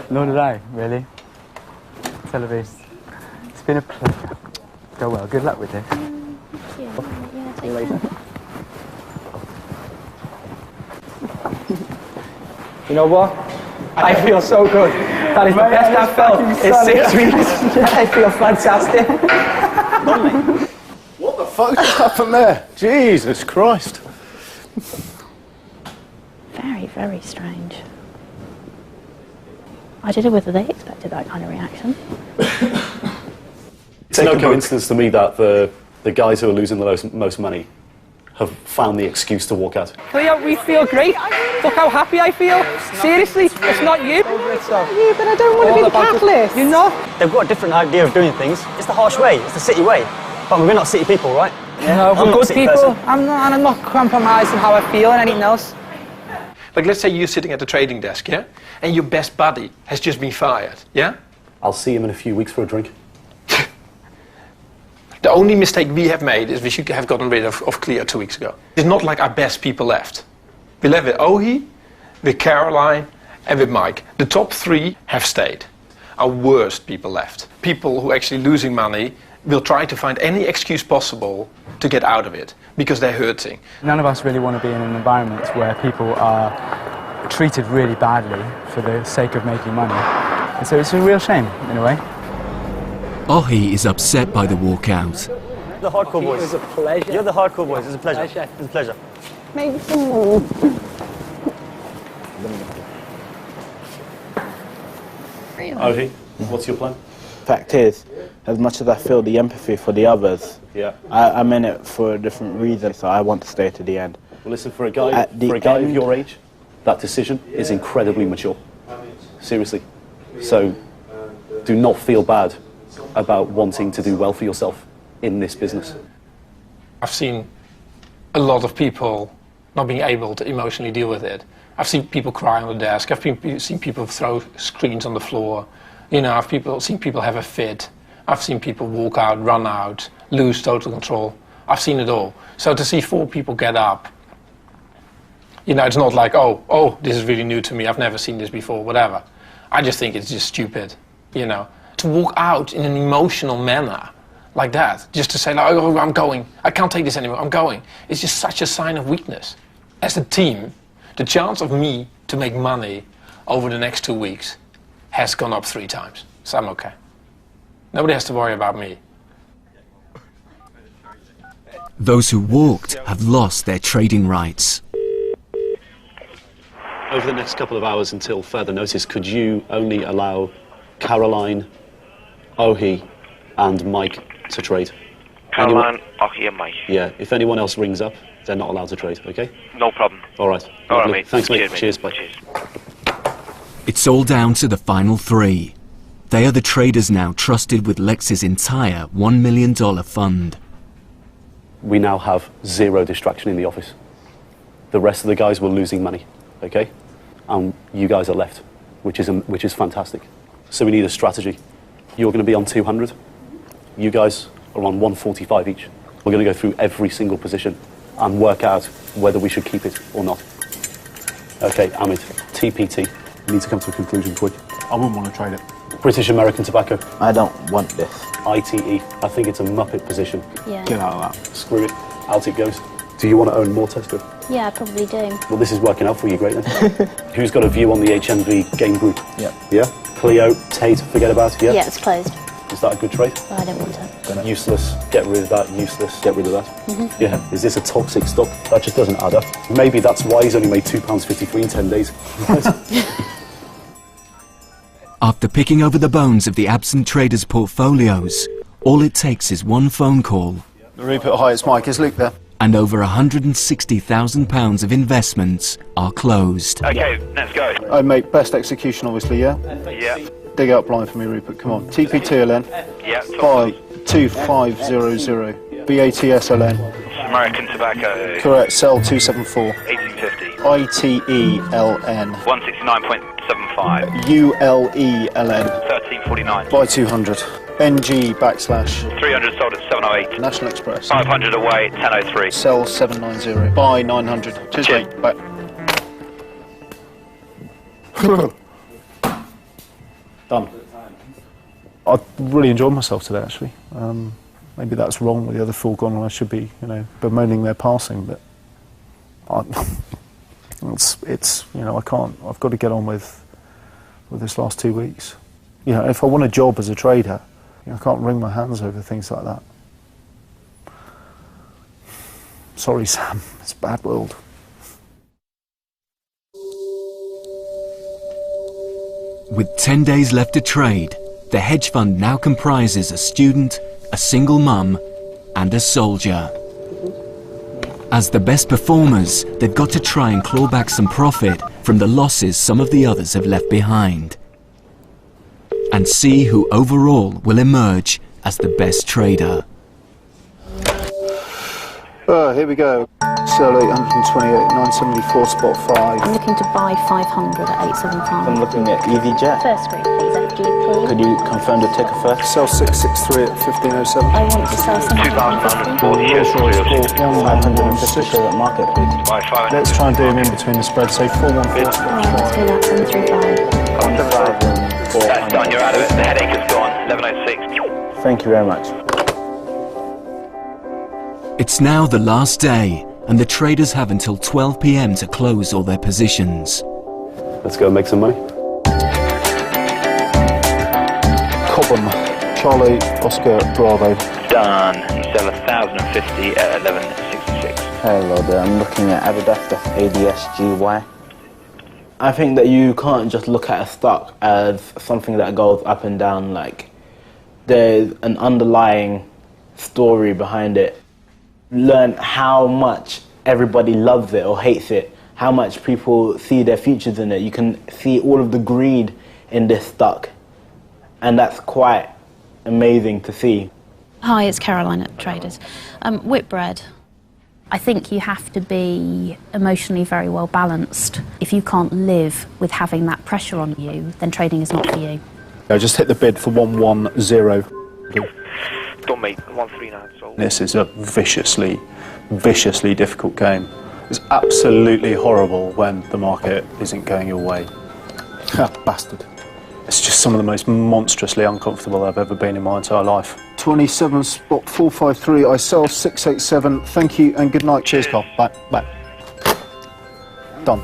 Nor did I, really. Televis. It's been a pleasure. Go well. Good luck with this. See you later. You know what? I feel so good. That is the best I've felt in 6 weeks. I feel fantastic. What the fuck just happened there? Jesus Christ. Very, very strange. I don't know whether they expected that kind of reaction. It's no coincidence to me that the guys who are losing the most money have found the excuse to walk out. Cleo, we feel great. Look how happy I feel. Seriously, it's not you. Yeah, but I don't want to be the catalyst. You're not. They've got a different idea of doing things. It's the harsh way. It's the city way. But we're not city people, right? No, I'm we're not a good city people. person. I'm not, and I'm not compromising how I feel and anything else. Like, let's say you're sitting at the trading desk, yeah? And your best buddy has just been fired, yeah? I'll see him in a few weeks for a drink. The only mistake we have made is we should have gotten rid of Cleo 2 weeks ago. It's not like our best people left. We left with Ohi, with Caroline, and with Mike. The top 3 have stayed. Our worst people left. People who are actually losing money will try to find any excuse possible to get out of it, because they're hurting. None of us really want to be in an environment where people are treated really badly for the sake of making money. And so it's a real shame, in a way. Ohi is upset by the walkout. The hardcore boys. It was a pleasure. You're the hardcore boys. It's a pleasure. It's a pleasure. Maybe some. Ohi, what's your plan? Fact is, as much as I feel the empathy for the others, Yeah. I'm in it for a different reason, so I want to stay to the end. Well, listen, for a guy of your age, that decision is incredibly mature. Seriously. So, do not feel bad about wanting to do well for yourself in this business. I've seen a lot of people not being able to emotionally deal with it. I've seen people cry on the desk. I've seen people throw screens on the floor. You know, I've seen people have a fit. I've seen people walk out, run out, lose total control. I've seen it all. So to see 4 people get up, you know, it's not like, oh, this is really new to me. I've never seen this before, whatever. I just think it's just stupid, you know. To walk out in an emotional manner like that, just to say, like, oh, I'm going. I can't take this anymore. I'm going. It's just such a sign of weakness. As a team, the chance of me to make money over the next 2 weeks has gone up 3 times. So I'm okay. Nobody has to worry about me. Those who walked have lost their trading rights. Over the next couple of hours until further notice, could you only allow Caroline, Ohi, and Mike to trade? Caroline, Ohi, and Mike. Yeah, if anyone else rings up, they're not allowed to trade, okay? No problem. All right. All right, Lovely. mate. Thanks, mate. Cheers, Cheers, bye. Cheers. It's all down to the final 3. They are the traders now trusted with Lex's entire $1 million fund. We now have 0 distraction in the office. The rest of the guys were losing money, okay? And you guys are left, which is fantastic. So we need a strategy. You're going to be on 200. You guys are on 145 each. We're going to go through every single position and work out whether we should keep it or not. Okay, Amit, TPT. We need to come to a conclusion quick. I wouldn't want to trade it. British American Tobacco. I don't want this. ITE. I think it's a muppet position. Yeah. Get out of that. Screw it. Out it goes. Do you want to own more Tesco? Yeah, I probably do. Well, this is working out for you great then. Who's got a view on the HMV game group? Yeah. Yeah? Cleo, Tate, forget about it, yeah? Yeah, it's closed. Is that a good trade? Well, I don't want it. Useless, get rid of that, useless, get rid of that. Mhm. Yeah, is this a toxic stock? That just doesn't add up. Maybe that's why he's only made £2.53 in 10 days. After picking over the bones of the absent traders' portfolios, all it takes is one phone call. Rupert, hi, it's Mike. Is Luke there? and over £160,000 of investments are closed. Okay, let's go. Oh, mate, best execution, obviously, yeah? Yeah. Dig out blind for me, Rupert, come on. TP2LN. Yeah. By 2500. BATSLN. American Tobacco. Correct, cell 274. 1850. ITELN. 169.75. ULELN. 1349. By 200. NG backslash. 300 sold at 708. National Express. 500 away, 1003. Cell 790. By 900. Cheers, mate. Bye. Done. I really enjoyed myself today, actually. Maybe that's wrong with the other four gone, and I should be, bemoaning their passing. But it's I can't. I've got to get on with this last 2 weeks. If I want a job as a trader, I can't wring my hands over things like that. Sorry, Sam. It's a bad world. With 10 days left to trade, the hedge fund now comprises a student, a single mum, and a soldier. As the best performers, they've got to try and claw back some profit from the losses some of the others have left behind, and see who overall will emerge as the best trader. Here we go. Cell 828, 974, spot 5. I'm looking to buy 500 at 875. I'm looking at EasyJet. First group, please, FGP. Could you confirm the ticker first? Cell 663 at 1507. I want to sell some 2,140 Rolls Royce 550 show at market, please. By 500. Let's try and do him in between the spread, say 414. Let's do that, 735. That's done, you're out of it. The headache is gone. 1106. Thank you very much. It's now the last day, and the traders have until 12 p.m. to close all their positions. Let's go and make some money. Cobham, Charlie, Oscar, Bravo. Done. You sell 1,050 at 1166. Hello there, I'm looking at Adidas, that's ADSGY. I think that you can't just look at a stock as something that goes up and down. Like, there's an underlying story behind it. Learn how much everybody loves it or hates it, how much people see their futures in it. You can see all of the greed in this stock, and that's quite amazing to see. Hi, it's Caroline at Traders. Whitbread. I think you have to be emotionally very well balanced. If you can't live with having that pressure on you, then trading is not for you. I just hit the bid for 110. Don't make 139 sold. This is a viciously difficult game. It's absolutely horrible when the market isn't going your way. Bastard. It's just some of the most monstrously uncomfortable I've ever been in my entire life. 27 spot 453, I sell 687. Thank you and good night. Cheers, Carl. Bye. Done.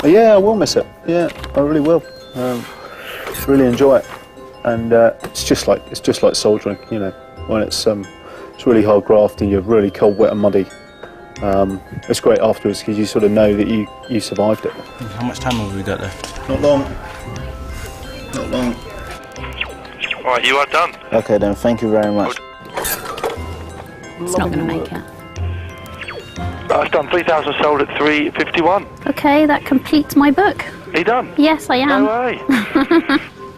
Yeah, I will miss it. Yeah, I really will. Really enjoy it. And it's just like soldiering, when it's really hard graft and you're really cold, wet and muddy. It's great afterwards because you sort of know that you survived it. How much time have we got left? Not long. Not long. Alright, you are done. Okay then, thank you very much. It's not going to make it. I've done 3,000 sold at 351. Okay, that completes my book. Are you done? Yes, I am. No way.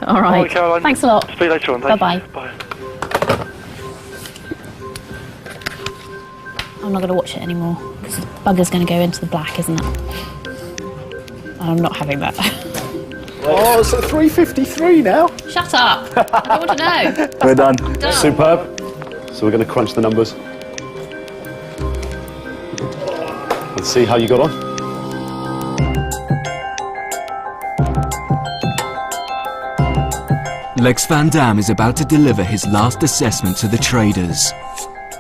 All right. Caroline. Thanks a lot. Speak later on. Bye-bye. Bye. I'm not going to watch it anymore because the bugger's going to go into the black, isn't it? And I'm not having that. Oh, it's at 353 now. Shut up! I don't want to know. We're done. Superb. So we're going to crunch the numbers. Let's see how you got on. Lex Van Dam is about to deliver his last assessment to the traders.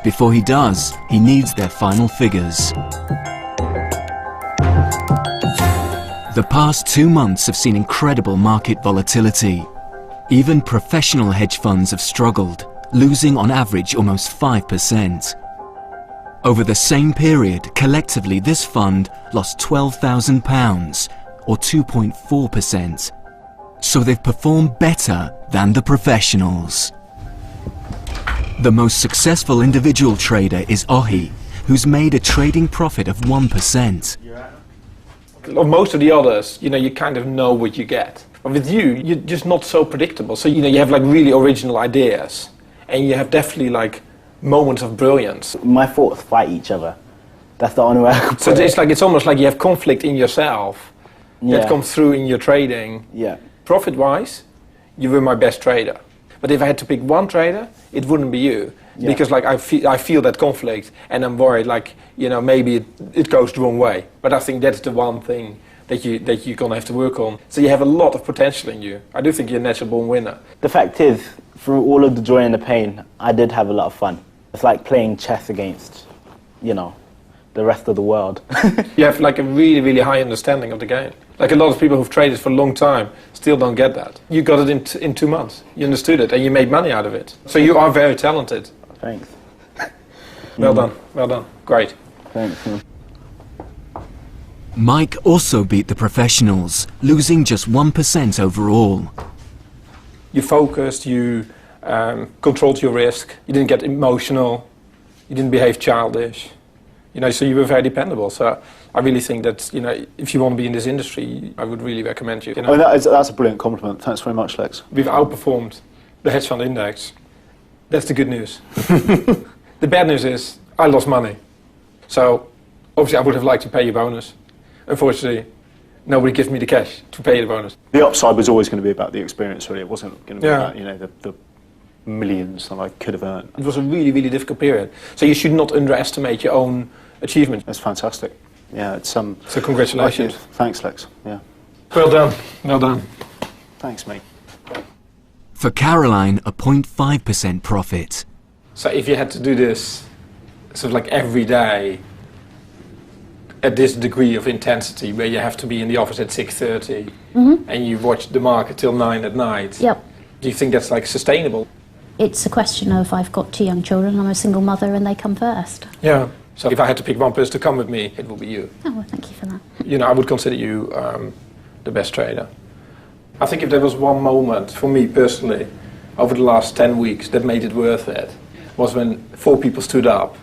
Before he does, he needs their final figures. The past 2 months have seen incredible market volatility. Even professional hedge funds have struggled, losing on average almost 5%. Over the same period, collectively this fund lost £12,000, or 2.4%. So they've performed better than the professionals. The most successful individual trader is Ohi, who's made a trading profit of 1%. Most of the others, you kind of know what you get. But with you, you're just not so predictable. So, you have like really original ideas. And you have definitely like moments of brilliance. My thoughts fight each other. That's the only way I could put it. So it's almost like you have conflict in yourself that comes through in your trading. Yeah. Profit-wise, you were my best trader. But if I had to pick one trader, it wouldn't be you. Yeah. Because like I feel that conflict, and I'm worried like, maybe it goes the wrong way. But I think that's the one thing that you're gonna have to work on. So you have a lot of potential in you. I do think you're a natural born winner. The fact is, through all of the joy and the pain, I did have a lot of fun. It's like playing chess against, the rest of the world. You have like a really, really high understanding of the game. Like a lot of people who've traded for a long time still don't get that. You got it in 2 months. You understood it and you made money out of it. So you are very talented. Thanks. Well done, well done. Great. Thanks. Mike also beat the professionals, losing just 1% overall. You focused, you controlled your risk, you didn't get emotional, you didn't behave childish. So you were very dependable. So I really think that, if you want to be in this industry, I would really recommend you. That's a brilliant compliment. Thanks very much, Lex. We've outperformed the hedge fund index. That's the good news. The bad news is I lost money. So obviously I would have liked to pay you a bonus. Unfortunately, nobody gives me the cash to pay the bonus. The upside was always going to be about the experience, really. It wasn't going to be about, the millions that I could have earned. It was a really, really difficult period. So you should not underestimate your own achievement. That's fantastic. Yeah, it's So congratulations. Thanks, Lex. Yeah. Well done. Well done. Thanks, mate. For Caroline, a 0.5% profit. So if you had to do this sort of like every day at this degree of intensity, where you have to be in the office at 6:30 and you watch the market till 9 at night, Yep. do you think that's like sustainable? It's a question of I've got 2 young children, I'm a single mother, and they come first. Yeah. So if I had to pick one person to come with me, it would be you. Oh, well, thank you for that. I would consider you the best trader. I think if there was one moment, for me personally, over the last 10 weeks that made it worth it, was when 4 people stood up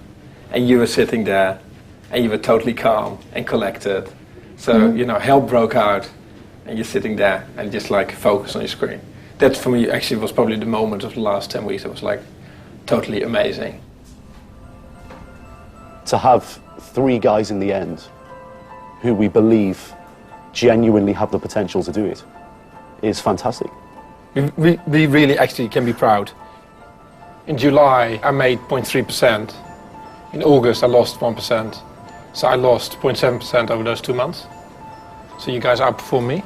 and you were sitting there and you were totally calm and collected. So, hell broke out and you're sitting there and just like focus on your screen. That for me actually was probably the moment of the last 10 weeks. It was like totally amazing. To have 3 guys in the end who we believe genuinely have the potential to do it is fantastic. We really actually can be proud. In July, I made 0.3%. In August, I lost 1%. So I lost 0.7% over those 2 months. So you guys outperformed me,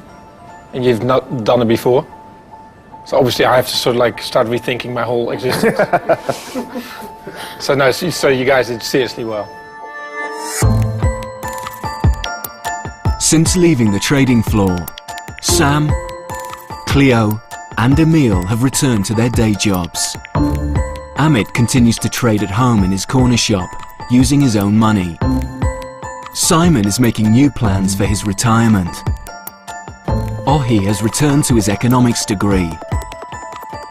and you've not done it before. So obviously I have to sort of like start rethinking my whole existence. So you guys did seriously well. Since leaving the trading floor, Sam, Cleo and Emil have returned to their day jobs. Amit continues to trade at home in his corner shop, using his own money. Simon is making new plans for his retirement. Ohi has returned to his economics degree.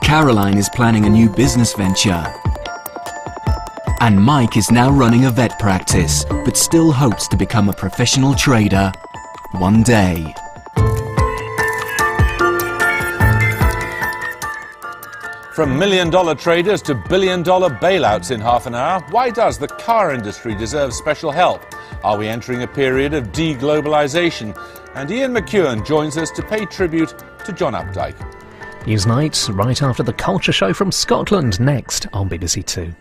Caroline is planning a new business venture. And Mike is now running a vet practice, but still hopes to become a professional trader one day. From million-dollar traders to billion-dollar bailouts in half an hour, why does the car industry deserve special help? Are we entering a period of deglobalization? And Ian McEwan joins us to pay tribute to John Updike. Newsnight, right after the Culture Show from Scotland, next on BBC Two.